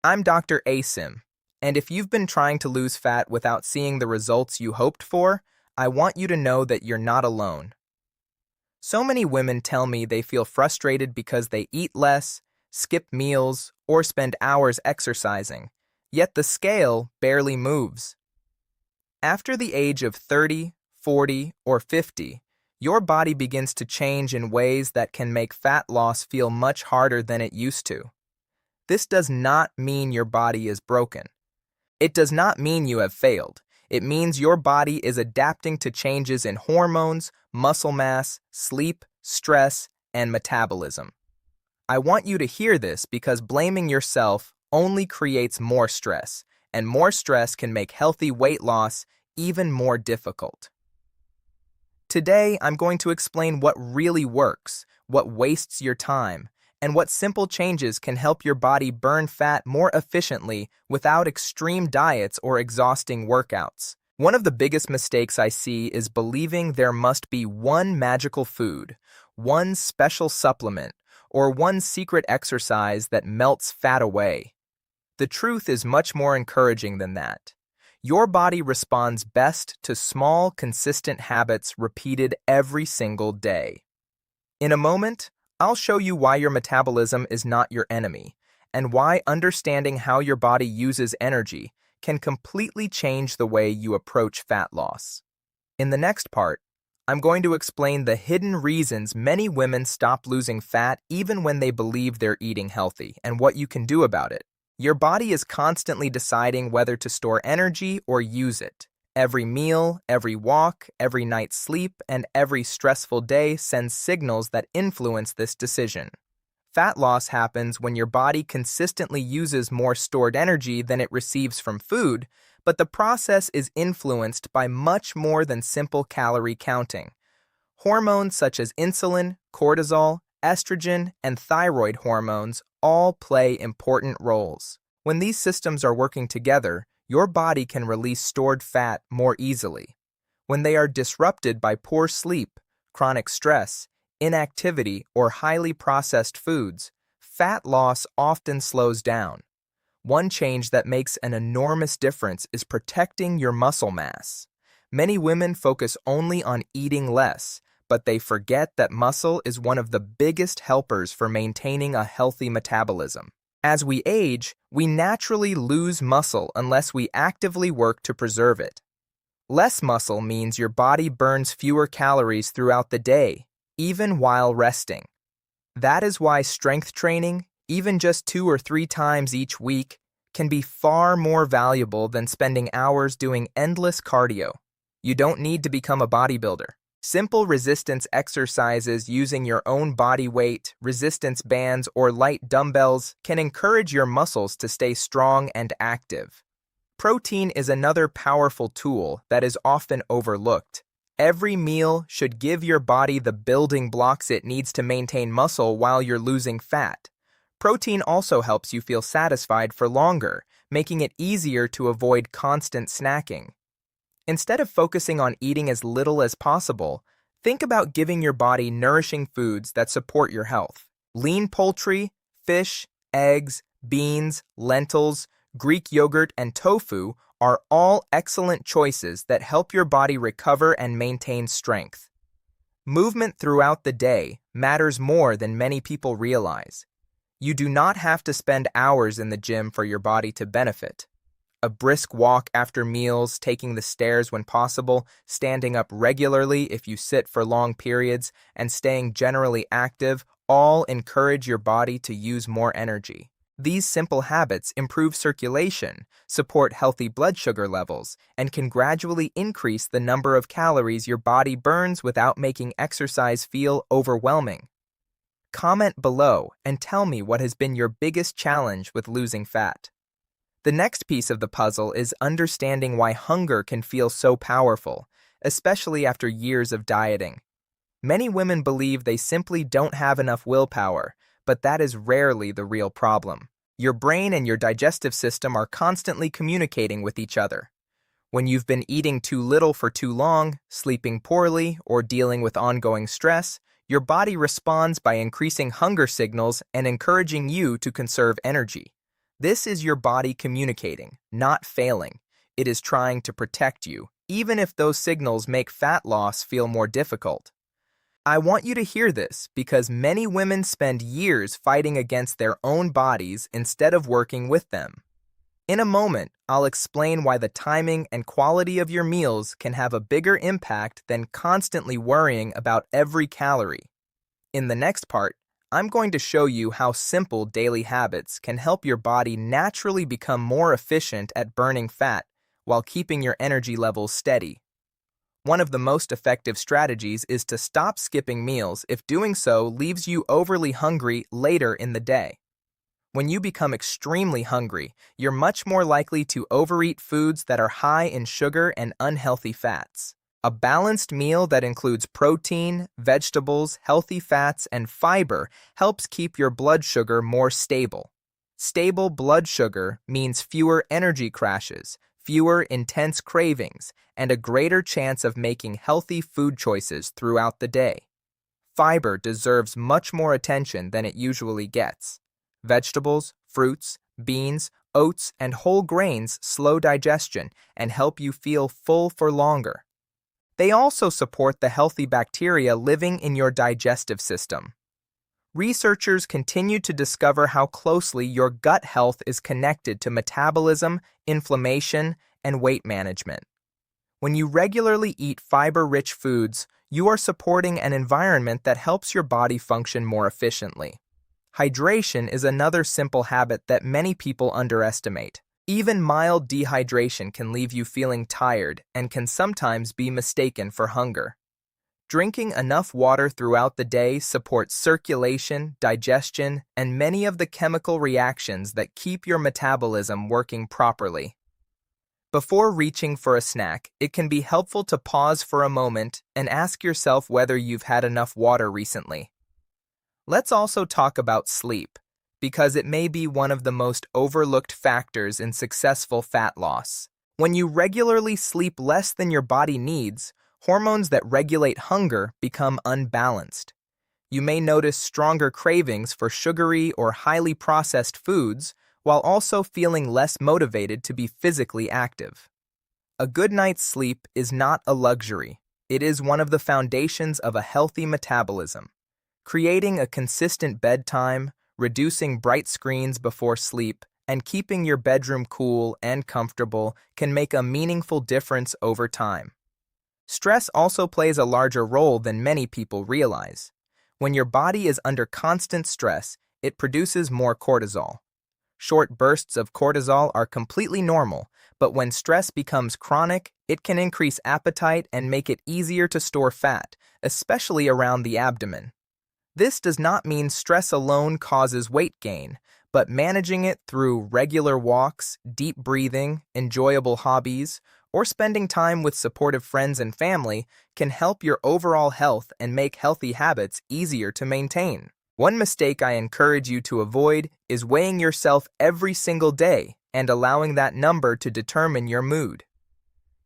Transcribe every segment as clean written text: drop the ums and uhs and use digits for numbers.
I'm Dr. ASIM, and if you've been trying to lose fat without seeing the results you hoped for, I want you to know that you're not alone. So many women tell me they feel frustrated because they eat less, skip meals, or spend hours exercising, yet the scale barely moves. After the age of 30, 40, or 50, your body begins to change in ways that can make fat loss feel much harder than it used to. This does not mean your body is broken. It does not mean you have failed. It means your body is adapting to changes in hormones, muscle mass, sleep, stress, and metabolism. I want you to hear this because blaming yourself only creates more stress, and more stress can make healthy weight loss even more difficult. Today, I'm going to explain what really works, what wastes your time, and what simple changes can help your body burn fat more efficiently without extreme diets or exhausting workouts. One of the biggest mistakes I see is believing there must be one magical food, one special supplement, or one secret exercise that melts fat away. The truth is much more encouraging than that. Your body responds best to small, consistent habits repeated every single day. In a moment, I'll show you why your metabolism is not your enemy, and why understanding how your body uses energy can completely change the way you approach fat loss. In the next part, I'm going to explain the hidden reasons many women stop losing fat even when they believe they're eating healthy, and what you can do about it. Your body is constantly deciding whether to store energy or use it. Every meal, every walk, every night's sleep, and every stressful day sends signals that influence this decision. Fat loss happens when your body consistently uses more stored energy than it receives from food, but the process is influenced by much more than simple calorie counting. Hormones such as insulin, cortisol, estrogen, and thyroid hormones all play important roles. When these systems are working together, your body can release stored fat more easily. When they are disrupted by poor sleep, chronic stress, inactivity, or highly processed foods, fat loss often slows down. One change that makes an enormous difference is protecting your muscle mass. Many women focus only on eating less, but they forget that muscle is one of the biggest helpers for maintaining a healthy metabolism. As we age, we naturally lose muscle unless we actively work to preserve it. Less muscle means your body burns fewer calories throughout the day, even while resting. That is why strength training, even just 2 or 3 times each week, can be far more valuable than spending hours doing endless cardio. You don't need to become a bodybuilder. Simple resistance exercises using your own body weight, resistance bands, or light dumbbells can encourage your muscles to stay strong and active. Protein is another powerful tool that is often overlooked. Every meal should give your body the building blocks it needs to maintain muscle while you're losing fat. Protein also helps you feel satisfied for longer, making it easier to avoid constant snacking. Instead of focusing on eating as little as possible, think about giving your body nourishing foods that support your health. Lean poultry, fish, eggs, beans, lentils, Greek yogurt, and tofu are all excellent choices that help your body recover and maintain strength. Movement throughout the day matters more than many people realize. You do not have to spend hours in the gym for your body to benefit. A brisk walk after meals, taking the stairs when possible, standing up regularly if you sit for long periods, and staying generally active all encourage your body to use more energy. These simple habits improve circulation, support healthy blood sugar levels, and can gradually increase the number of calories your body burns without making exercise feel overwhelming. Comment below and tell me what has been your biggest challenge with losing fat. The next piece of the puzzle is understanding why hunger can feel so powerful, especially after years of dieting. Many women believe they simply don't have enough willpower, but that is rarely the real problem. Your brain and your digestive system are constantly communicating with each other. When you've been eating too little for too long, sleeping poorly, or dealing with ongoing stress, your body responds by increasing hunger signals and encouraging you to conserve energy. This is your body communicating, not failing. It is trying to protect you, even if those signals make fat loss feel more difficult. I want you to hear this because many women spend years fighting against their own bodies instead of working with them. In a moment, I'll explain why the timing and quality of your meals can have a bigger impact than constantly worrying about every calorie. In the next part, I'm going to show you how simple daily habits can help your body naturally become more efficient at burning fat while keeping your energy levels steady. One of the most effective strategies is to stop skipping meals if doing so leaves you overly hungry later in the day. When you become extremely hungry, you're much more likely to overeat foods that are high in sugar and unhealthy fats. A balanced meal that includes protein, vegetables, healthy fats, and fiber helps keep your blood sugar more stable. Stable blood sugar means fewer energy crashes, fewer intense cravings, and a greater chance of making healthy food choices throughout the day. Fiber deserves much more attention than it usually gets. Vegetables, fruits, beans, oats, and whole grains slow digestion and help you feel full for longer. They also support the healthy bacteria living in your digestive system. Researchers continue to discover how closely your gut health is connected to metabolism, inflammation, and weight management. When you regularly eat fiber-rich foods, you are supporting an environment that helps your body function more efficiently. Hydration is another simple habit that many people underestimate. Even mild dehydration can leave you feeling tired and can sometimes be mistaken for hunger. Drinking enough water throughout the day supports circulation, digestion, and many of the chemical reactions that keep your metabolism working properly. Before reaching for a snack, it can be helpful to pause for a moment and ask yourself whether you've had enough water recently. Let's also talk about sleep, because it may be one of the most overlooked factors in successful fat loss. When you regularly sleep less than your body needs, hormones that regulate hunger become unbalanced. You may notice stronger cravings for sugary or highly processed foods, while also feeling less motivated to be physically active. A good night's sleep is not a luxury. It is one of the foundations of a healthy metabolism. Creating a consistent bedtime, reducing bright screens before sleep, and keeping your bedroom cool and comfortable can make a meaningful difference over time. Stress also plays a larger role than many people realize. When your body is under constant stress, it produces more cortisol. Short bursts of cortisol are completely normal, but when stress becomes chronic, it can increase appetite and make it easier to store fat, especially around the abdomen. This does not mean stress alone causes weight gain, but managing it through regular walks, deep breathing, enjoyable hobbies, or spending time with supportive friends and family can help your overall health and make healthy habits easier to maintain. One mistake I encourage you to avoid is weighing yourself every single day and allowing that number to determine your mood.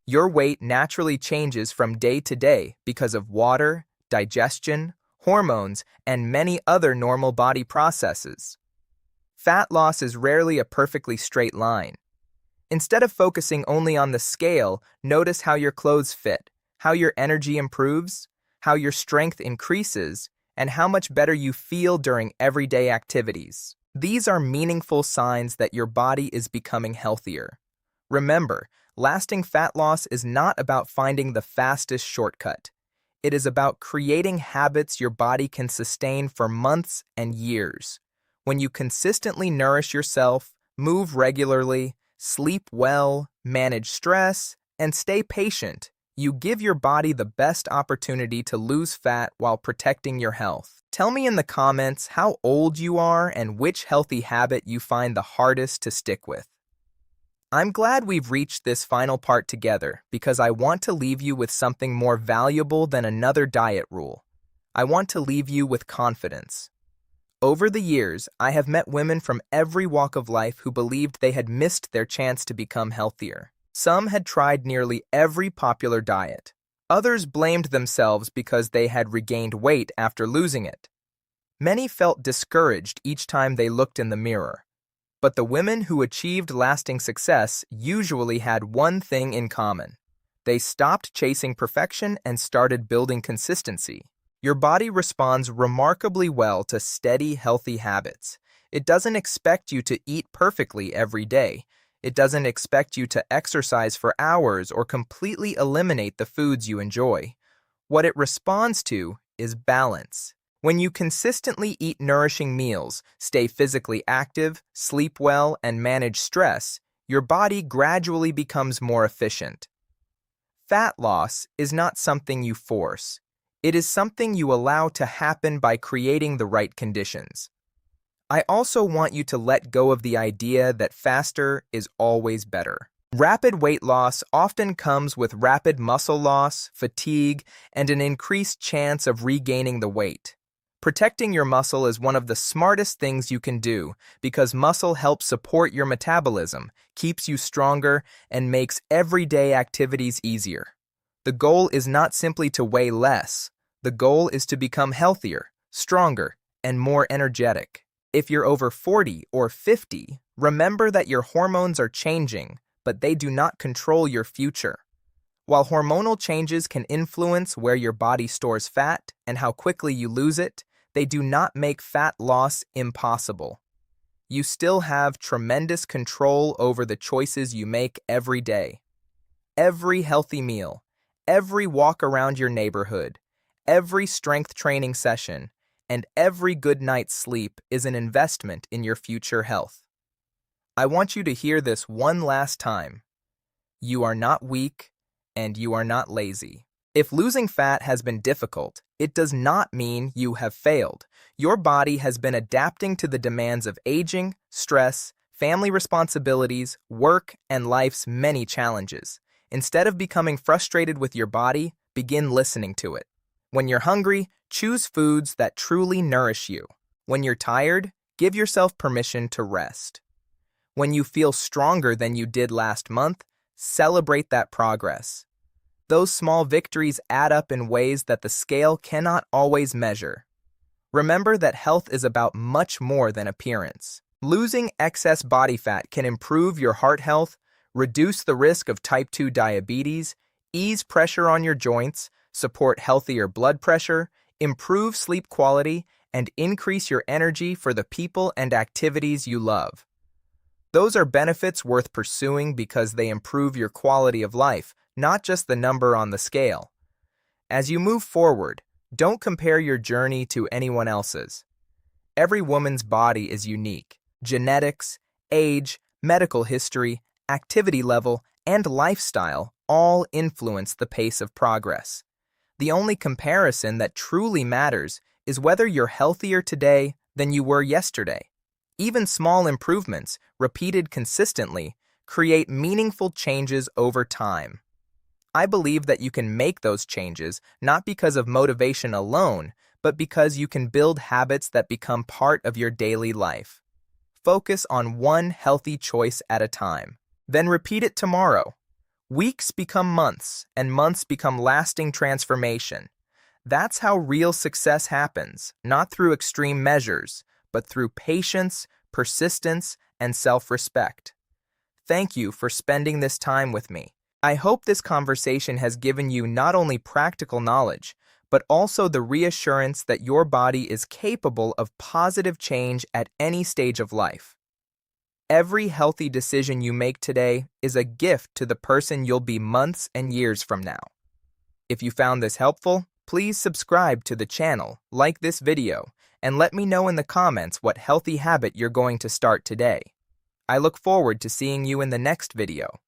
Your weight naturally changes from day to day because of water, digestion, hormones, and many other normal body processes. Fat loss is rarely a perfectly straight line. Instead of focusing only on the scale, notice how your clothes fit, how your energy improves, how your strength increases, and how much better you feel during everyday activities. These are meaningful signs that your body is becoming healthier. Remember, lasting fat loss is not about finding the fastest shortcut. It is about creating habits your body can sustain for months and years. When you consistently nourish yourself, move regularly, sleep well, manage stress, and stay patient, you give your body the best opportunity to lose fat while protecting your health. Tell me in the comments how old you are and which healthy habit you find the hardest to stick with. I'm glad we've reached this final part together because I want to leave you with something more valuable than another diet rule. I want to leave you with confidence. Over the years, I have met women from every walk of life who believed they had missed their chance to become healthier. Some had tried nearly every popular diet. Others blamed themselves because they had regained weight after losing it. Many felt discouraged each time they looked in the mirror. But the women who achieved lasting success usually had one thing in common. They stopped chasing perfection and started building consistency. Your body responds remarkably well to steady, healthy habits. It doesn't expect you to eat perfectly every day. It doesn't expect you to exercise for hours or completely eliminate the foods you enjoy. What it responds to is balance. When you consistently eat nourishing meals, stay physically active, sleep well, and manage stress, your body gradually becomes more efficient. Fat loss is not something you force. It is something you allow to happen by creating the right conditions. I also want you to let go of the idea that faster is always better. Rapid weight loss often comes with rapid muscle loss, fatigue, and an increased chance of regaining the weight. Protecting your muscle is one of the smartest things you can do because muscle helps support your metabolism, keeps you stronger, and makes everyday activities easier. The goal is not simply to weigh less. The goal is to become healthier, stronger, and more energetic. If you're over 40 or 50, remember that your hormones are changing, but they do not control your future. While hormonal changes can influence where your body stores fat and how quickly you lose it, they do not make fat loss impossible. You still have tremendous control over the choices you make every day. Every healthy meal, every walk around your neighborhood, every strength training session, and every good night's sleep is an investment in your future health. I want you to hear this one last time. You are not weak, and you are not lazy. If losing fat has been difficult, it does not mean you have failed. Your body has been adapting to the demands of aging, stress, family responsibilities, work, and life's many challenges. Instead of becoming frustrated with your body, begin listening to it. When you're hungry, choose foods that truly nourish you. When you're tired, give yourself permission to rest. When you feel stronger than you did last month, celebrate that progress. Those small victories add up in ways that the scale cannot always measure. Remember that health is about much more than appearance. Losing excess body fat can improve your heart health, reduce the risk of type 2 diabetes, ease pressure on your joints, support healthier blood pressure, improve sleep quality, and increase your energy for the people and activities you love. Those are benefits worth pursuing because they improve your quality of life, not just the number on the scale. As you move forward, don't compare your journey to anyone else's. Every woman's body is unique. Genetics, age, medical history, activity level, and lifestyle all influence the pace of progress. The only comparison that truly matters is whether you're healthier today than you were yesterday. Even small improvements, repeated consistently, create meaningful changes over time. I believe that you can make those changes not because of motivation alone, but because you can build habits that become part of your daily life. Focus on one healthy choice at a time. Then repeat it tomorrow. Weeks become months, and months become lasting transformation. That's how real success happens, not through extreme measures, but through patience, persistence, and self-respect. Thank you for spending this time with me. I hope this conversation has given you not only practical knowledge, but also the reassurance that your body is capable of positive change at any stage of life. Every healthy decision you make today is a gift to the person you'll be months and years from now. If you found this helpful, please subscribe to the channel, like this video, and let me know in the comments what healthy habit you're going to start today. I look forward to seeing you in the next video.